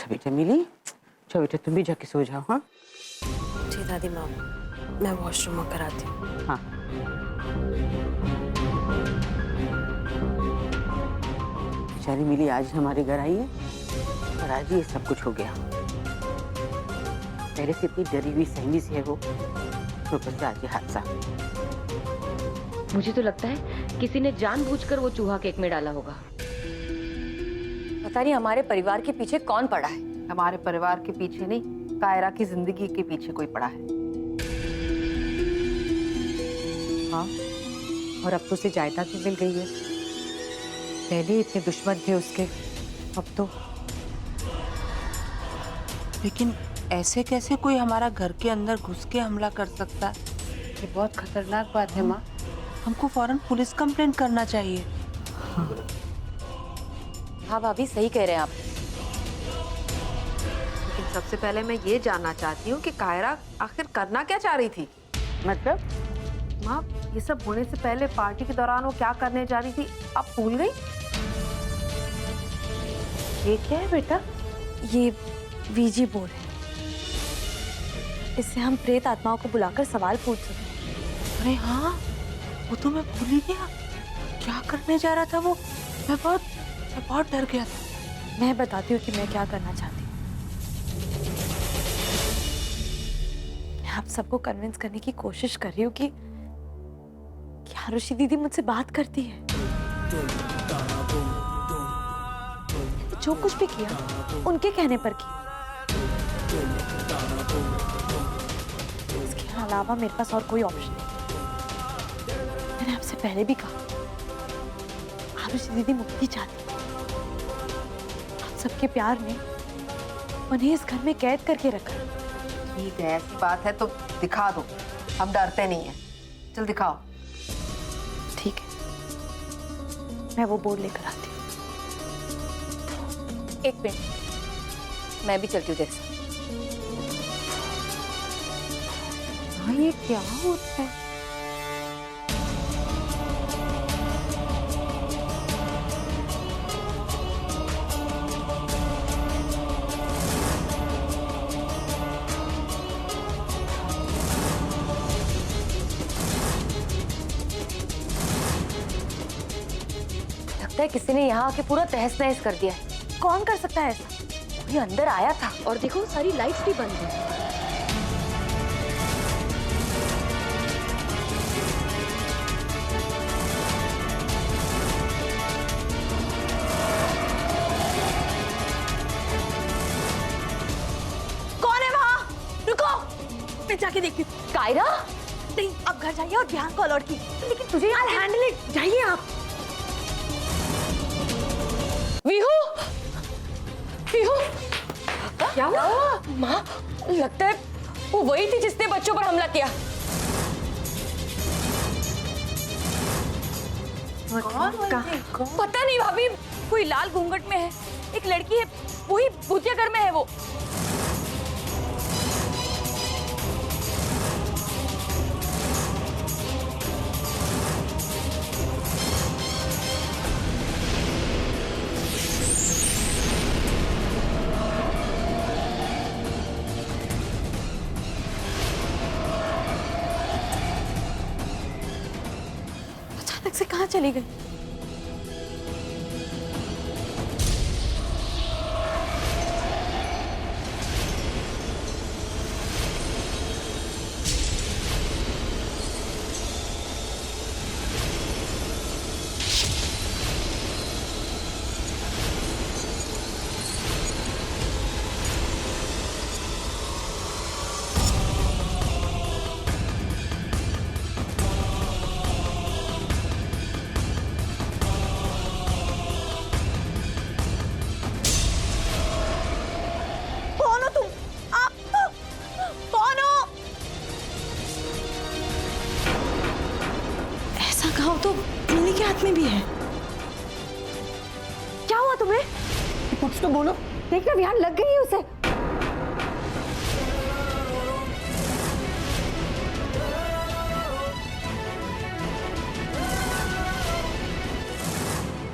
बेटा मिली, चलो बेटा तुम भी जाके सो जाओ। हाँ जी दादी माँ, मैं वॉशरूम में कराती हूँ। हाँ। बेचारी मिली आज हमारे घर आई है और आज ही ये सब कुछ हो गया। पहले से इतनी डरी हुई सहमी सी है वो, ऊपर से आज ये हादसा। मुझे तो लगता है किसी ने जानबूझकर वो चूहा केक में डाला होगा। पता नहीं हमारे परिवार के पीछे कौन पड़ा है। हमारे परिवार के पीछे नहीं, कायरा की जिंदगी के पीछे कोई पड़ा है। हाँ, और अब तो उसे जायदाद भी मिल गई है। पहले इतने दुश्मन थे उसके, अब तो। लेकिन ऐसे कैसे कोई हमारा घर के अंदर घुस के हमला कर सकता है? ये बहुत खतरनाक बात है माँ। हमको फौरन पुलिस कंप्लेंट करना चाहिए। हाँ भाभी, सही कह रहे हैं आप। लेकिन सबसे पहले मैं ये जानना चाहती हूँ कि कायरा आखिर करना क्या चाह रही थी? मतलब माँ, ये सब होने से पहले पार्टी के दौरान वो क्या करने जा रही थी, आप भूल गई? ये क्या है बेटा? ये वीजी बोर्ड है। इससे हम प्रेत आत्माओं को बुलाकर सवाल पूछ सकते हैं। अरे हाँ, वो तो मैं भूल ही गया। क्या करने जा रहा था वो? मैं बहुत डर गया था। मैं बताती हूँ कि मैं क्या करना चाहती हूँ। मैं आप सबको कन्विंस करने की कोशिश कर रही हूँ कि आरुषि दीदी मुझसे बात करती है। जो कुछ भी किया उनके कहने पर किया। इसके अलावा मेरे पास और कोई ऑप्शन नहीं। मैंने आपसे पहले भी कहा, आरुषि दीदी मुक्ति चाहती। आप सबके प्यार ने उन्हें इस घर में कैद करके रखा। ठीक है, ऐसी बात है तो दिखा दो, हम डरते नहीं हैं। चल दिखाओ। ठीक है, मैं वो बोर्ड लेकर आती हूँ। एक मिनट, मैं भी चलती हूँ तेरे साथ। हाँ, ये क्या होता है? लगता है किसी ने यहाँ आके पूरा तहस नहस कर दिया है। कौन कर सकता है ऐसा? कोई अंदर आया था। और देखो सारी लाइट्स भी बंद है। कौन है वहाँ? रुको, मैं जाके देखती हूँ। कायरा? नहीं, अब घर जाइए और ध्यान को अलर्ट कीजिए। लेकिन तुझे हैंडल इट। जाइए आप। वीहू, वीहू, क्या हुआ? माँ, लगता है वो वही थी जिसने बच्चों पर हमला किया। कौन? पता नहीं भाभी, कोई लाल घूंघट में है, एक लड़की है, वही भूतिया घर में है वो। अचानक से कहाँ चली गई? घाव तो मिली के हाथ में भी है। क्या हुआ तुम्हें? कुछ तो बोलो। देखना, ध्यान लग गई है उसे।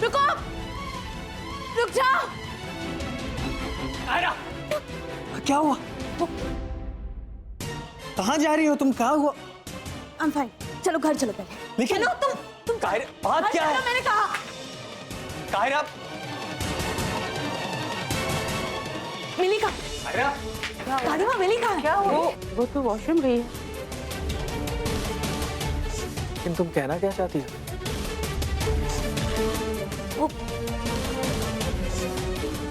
रुको, रुक जाओ। कायरा, क्या हुआ? कहाँ जा रही हो तुम? कहाँ हुआ? I'm fine. चलो घर चलो पहले। लेकिन चलो तुम कायरा, बात क्या है? मैंने कहा। कायरा, मिली का? कायरा, दादी माँ मिली का? क्या हुआ? वो तो वॉशरूम गई है। लेकिन तुम कहना क्या चाहती हो? वो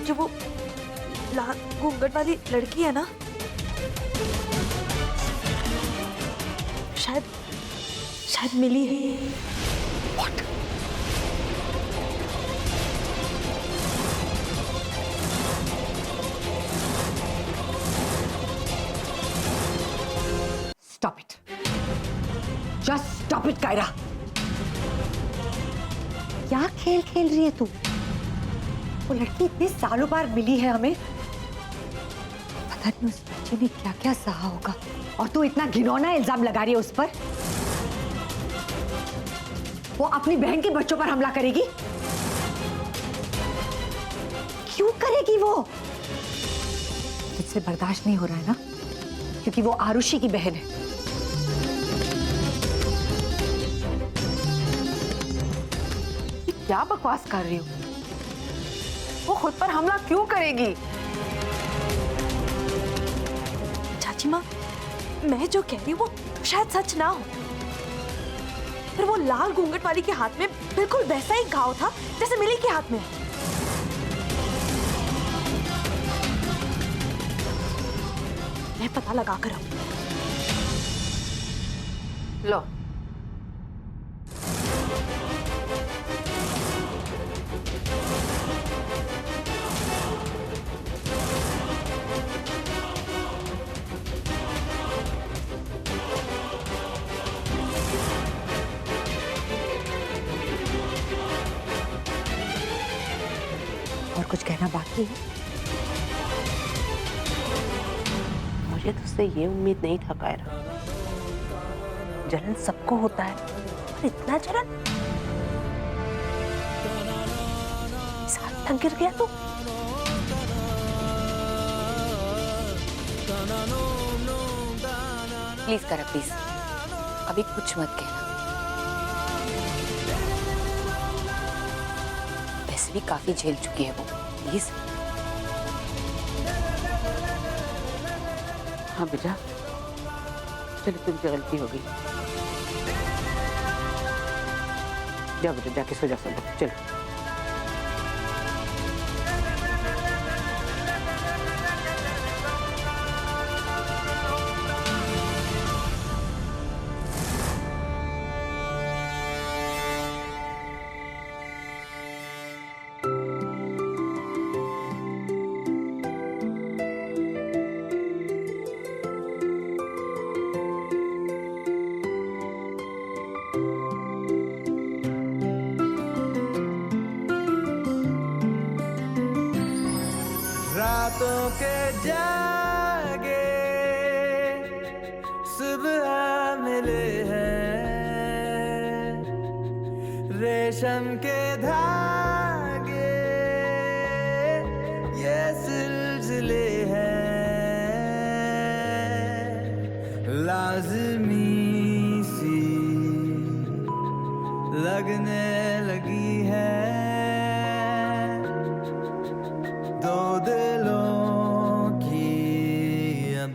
जो वो लाल घूंघट वाली लड़की है ना, शायद मिली है। What? Stop it, just stop it Kaira. क्या खेल खेल रही है तू? वो लड़की इतने सालों बाद मिली है हमें, पता नहीं उस बच्चे ने क्या क्या सहा होगा, और तू इतना घिनौना इल्जाम लगा रही है उस पर। वो अपनी बहन के बच्चों पर हमला करेगी? क्यों करेगी वो? तुझसे बर्दाश्त नहीं हो रहा है ना, क्योंकि वो आरुषि की बहन है। ये क्या बकवास कर रही हो? वो खुद पर हमला क्यों करेगी? चाची माँ, मैं जो कह रही हूँ वो शायद सच ना हो। फिर वो लाल घूंघट वाली के हाथ में बिल्कुल वैसा ही घाव था जैसे मिली के हाथ में। मैं पता लगा कर आऊं। लो, और कुछ कहना बाकी है? मुझे तुझसे ये उम्मीद नहीं था कायरा। जलन सबको होता है, और इतना जलन इस हद तक गिर गया तू? प्लीज करा, प्लीज अभी कुछ मत कहना। वैसे भी काफी झेल चुकी है वो, प्लीज। हाँ बेटा, चलो तुमसे गलती हो गई। जाओ बेटा, जाके सो जाओ, चलो। रातों के जागे सुबह मिले हैं, रेशम के धागे ये सिलसिले हैं, लाज़मी सी लगने लगी है दो दिलों की अब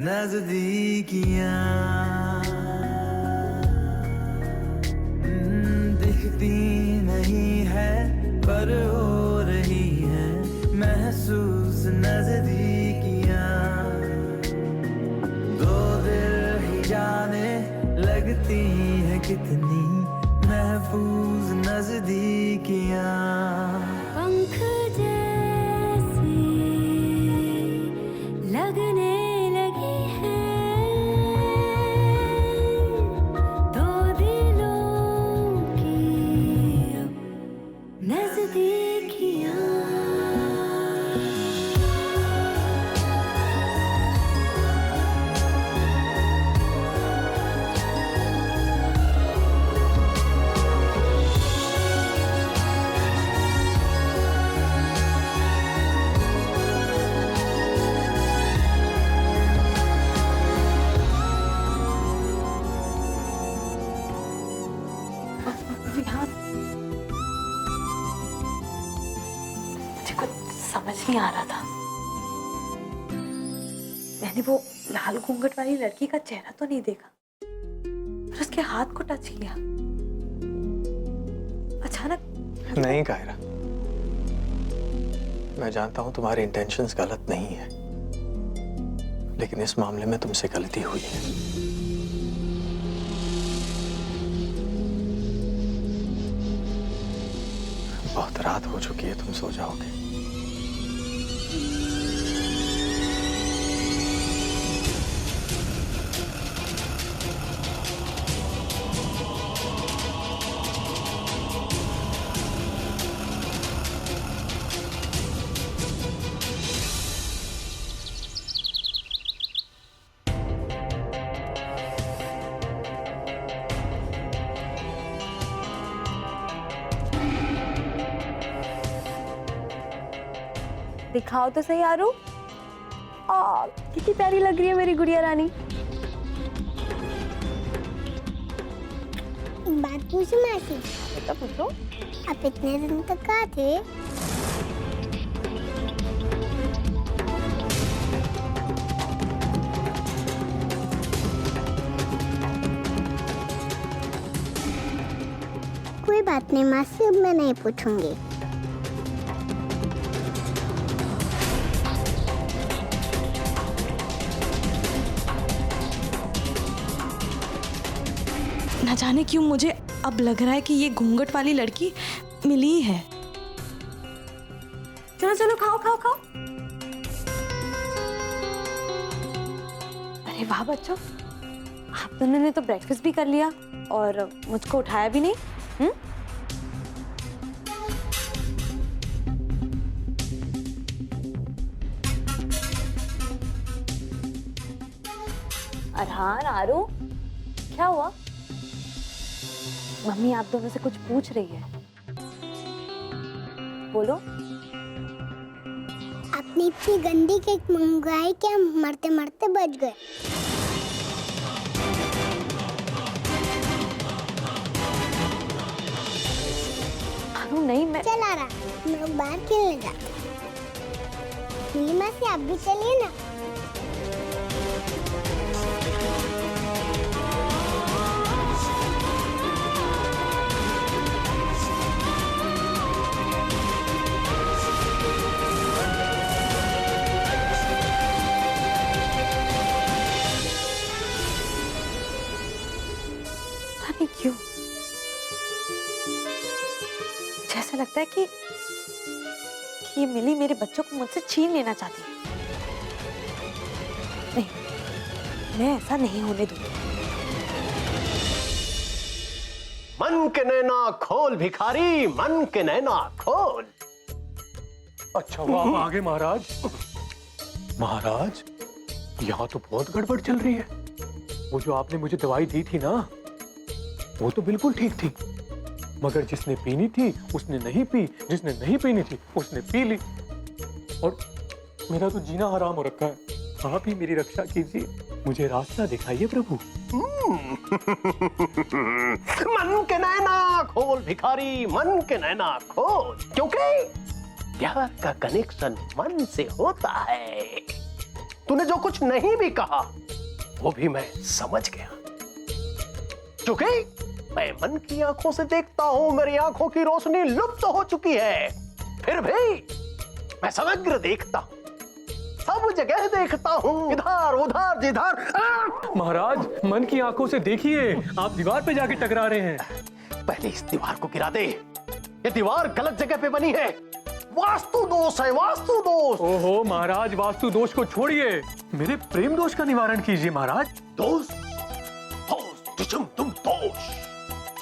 नजदीकियां। दिखती नहीं है पर हो रही है महसूस नजदीकियां। दो दिल ही जाने लगती है कितनी महफूज नजदीकियां। पंख जैसी लगने लगी है दो दिलों की अब नजदीकियां। समझ नहीं आ रहा था। मैंने वो लाल घूंघट वाली लड़की का चेहरा तो नहीं देखा, पर उसके हाथ को टच किया अचानक। नहीं कायरा, मैं जानता हूं तुम्हारी इंटेंशंस गलत नहीं है, लेकिन इस मामले में तुमसे गलती हुई है। बहुत रात हो चुकी है, तुम सो जाओगे। दिखाओ तो सही आरू। कितनी प्यारी लग रही है मेरी गुड़िया रानी। एक बात पूछूं मासी? बेटा पूछो। आप इतने दिन तक कहाँ थे? कोई बात नहीं मासी, अब मैं नहीं पूछूंगी। न जाने क्यों मुझे अब लग रहा है कि ये घूंघट वाली लड़की मिली है। चलो चलो खाओ खाओ खाओ। अरे वाह बच्चों, आप दोनों ने तो ब्रेकफास्ट भी कर लिया और मुझको उठाया भी नहीं। अरहान, आरू, क्या हुआ? मम्मी आप दोनों से कुछ पूछ रही है, बोलो। आपने इतनी गंदी केक मंगवाई कि हम मरते मरते बच गए। आरू नहीं, मैं चल आ रहा, हम लोग बाहर खेलने जाते। मिली मासी आप भी चलिए ना। क्यों जैसा लगता है कि ये मिली मेरे बच्चों को मुझसे छीन लेना चाहती है। नहीं, मैं ऐसा नहीं होने दूंगी। मन के नैना खोल भिखारी, मन के नैना खोल। अच्छा वाह, आगे महाराज। महाराज, यहाँ तो बहुत गड़बड़ चल रही है। वो जो आपने मुझे दवाई दी थी ना, वो तो बिल्कुल ठीक थी, मगर जिसने पीनी थी उसने नहीं पी, जिसने नहीं पीनी थी उसने पी ली, और मेरा तो जीना हराम हो रखा है। आप ही मेरी रक्षा कीजिए, मुझे रास्ता दिखाइए प्रभु। मन के नैना खोल भिखारी, मन के नैना खोल, क्योंकि प्यार का कनेक्शन मन से होता है। तूने जो कुछ नहीं भी कहा वो भी मैं समझ गया, क्योंकि मैं मन की आंखों से देखता हूं। मेरी आंखों की रोशनी लुप्त हो चुकी है, फिर भी मैं समग्र देखता हूं, सब जगह देखता हूं, इधर उधर जिधर। महाराज, मन की आंखों से देखिए, आप दीवार पे जाके टकरा रहे हैं। पहले इस दीवार को गिरा दे, ये दीवार गलत जगह पे बनी है, वास्तु दोष है, वास्तु दोष। ओहो महाराज, वास्तु दोष को छोड़िए, मेरे प्रेम दोष का निवारण कीजिए महाराज। दोष? दोष टिचुम तुम दोष,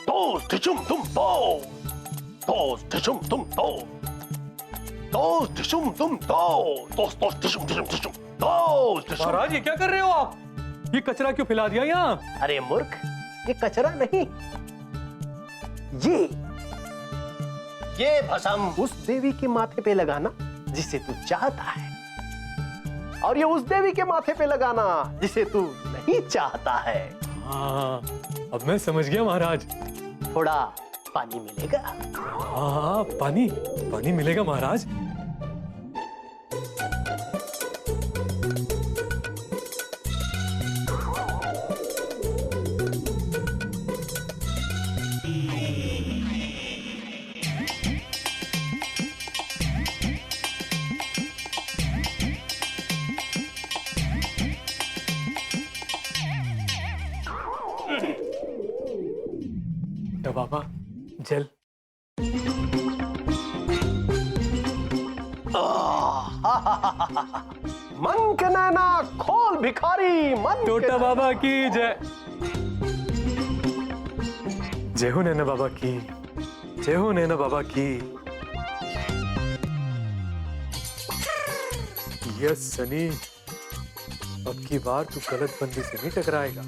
दोष टिचुम तुम दोष, दोष टिचुम तुम दोष, दोष टिचुम तुम दोष, दोष दोष टिचुम टिचुम टिचुम दोष टिचुम। महाराज, ये क्या कर रहे हो आप? ये कचरा क्यों फैला दिया यहाँ? अरे मूर्ख, ये कचरा नहीं, ये भस्म उस देवी के माथे पे लगाना जिसे तू चाहता है, और ये उस देवी के माथे पे लगाना जिसे तू नहीं चाहता है। हाँ, अब मैं समझ गया महाराज। थोड़ा पानी मिलेगा? हाँ, पानी मिलेगा महाराज। बाबा जल। मन के नैना खोल भिखारी, मन छोटा बाबा की जय। जय हो नैना बाबा की, जय हो नैना बाबा की। यस सनी, अब की बार तू गलत बंदी से नहीं टकराएगा,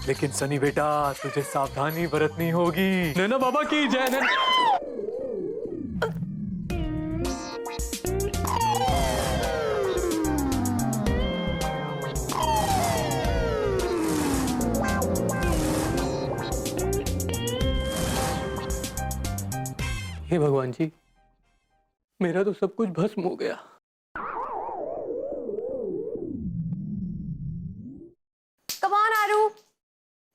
लेकिन सनी बेटा तुझे सावधानी बरतनी होगी। नैना बाबा की जय। नैना हे भगवान जी, मेरा तो सब कुछ भस्म हो गया। कम ऑन आरू,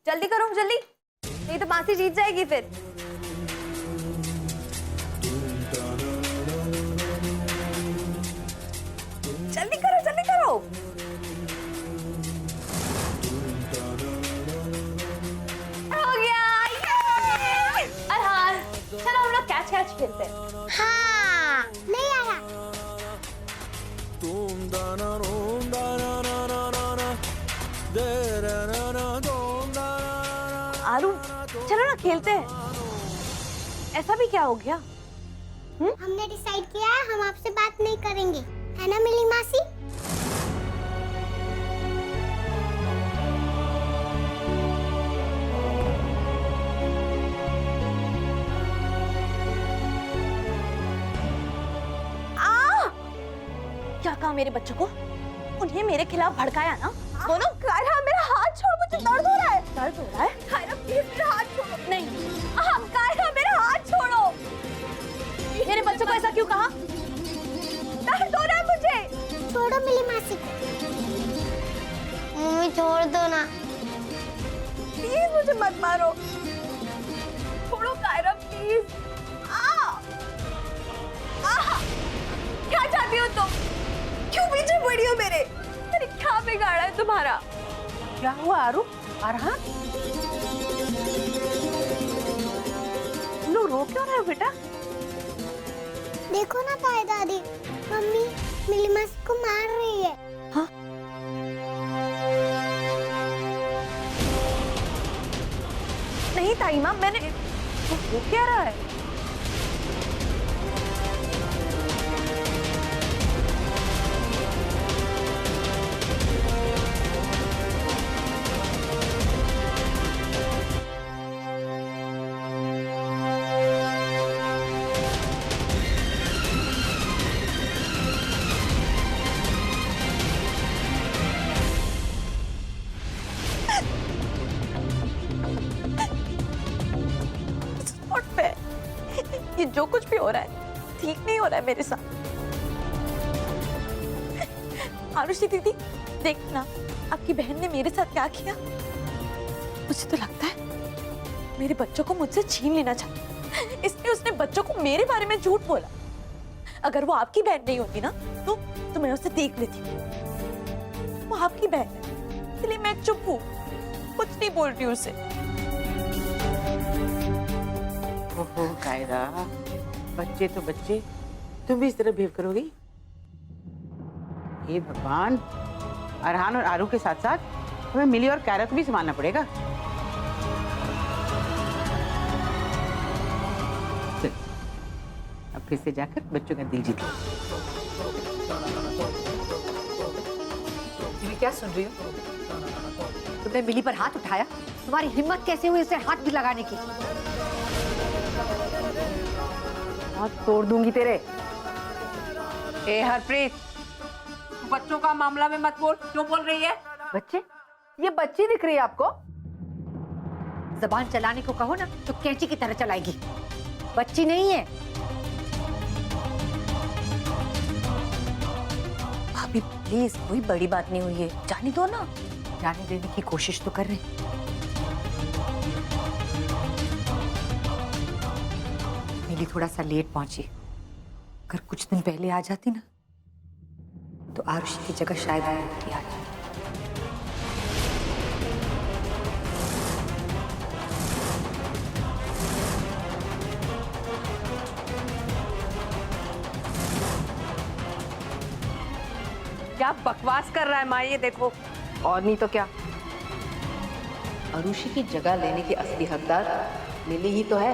जल्दी करो जल्दी, नहीं तो बांसी जीत जाएगी फिर। जल्दी करो जल्दी करो। हो गया, ये! अरहान, चलो हम लोग कैच कैच खेलते हैं। हाँ, नहीं आ रहा। आरू, चलो ना खेलते हैं। ऐसा भी क्या हो गया? हमने डिसाइड किया है हम आपसे बात नहीं करेंगे, है ना मिली मासी? क्या कहा मेरे बच्चों को? उन्हें मेरे खिलाफ भड़काया ना? बोलो। कायरा, मेरा हाथ छोड़, मुझे दर्द हो रहा है। दर्द हो रहा है? कायरा प्लीज मेरा हाथ छोड़ो। नहीं, कायरा मेरा हाथ छोड़ो। मेरे बच्चों को ऐसा क्यों कहा? दर्द हो रहा है मुझे। छोड़ो मिली मासी को। मम्मी छोड़ दो ना। प्लीज मुझे मत मारो। छोड़ो कायरा प्लीज। क्या चाहती हो तुम? क्यों पीछे पड़ी हो मेरे? मैंने क्या बिगाड़ा है तुम्हारा? क्या हुआ आरू? अरहान, तुम लोग रो क्यों रहे हो बेटा? देखो ना ताई दादी, मम्मी मिली मासी को मार रही है। हाँ? नहीं ताई माँ, मैंने वो क्या रहा है? ये जो कुछ भी हो रहा है ठीक नहीं हो रहा है मेरे साथ। आरुषि दीदी, देखना आपकी बहन ने मेरे साथ क्या किया। मुझे तो लगता है मेरे बच्चों को मुझसे छीन लेना चाहता, इसलिए उसने बच्चों को मेरे बारे में झूठ बोला। अगर वो आपकी बहन नहीं होती ना तो मैं उसे देख लेती। वो आपकी बहन है, इसलिए मैं चुप हूँ, कुछ नहीं बोल रही उसे। ओहो कायरा, बच्चे तो बच्चे, तुम भी इस तरह बिहेव करोगी? हे भगवान, अरहान और आरू के साथ साथ हमें मिली और कायरा को भी संभालना पड़ेगा। चल, अब फिर से जाकर बच्चों का दिल जीत लो। क्या सुन रही हो? तुमने मिली पर हाथ उठाया, तुम्हारी हिम्मत कैसे हुई उसे हाथ भी लगाने की? हाथ तोड़ दूंगी तेरे। ए हरप्रीत, बच्चों का मामला में मत बोल। क्यों बोल रही है? बच्चे? ये बच्ची दिख रही है आपको? जबान चलाने को कहो ना तो कैंची की तरह चलाएगी। बच्ची नहीं है। भाभी प्लीज, कोई बड़ी बात नहीं हुई है, जाने दो ना। जाने देने की कोशिश तो कर रहे हैं। मिली थोड़ा सा लेट पहुंची, अगर कुछ दिन पहले आ जाती ना तो आरुषि की जगह शायद आ जाती। क्या बकवास कर रहा है माँ, ये देखो। और नहीं तो क्या, अरुषि की जगह लेने की असली हकदार लिली ही तो है।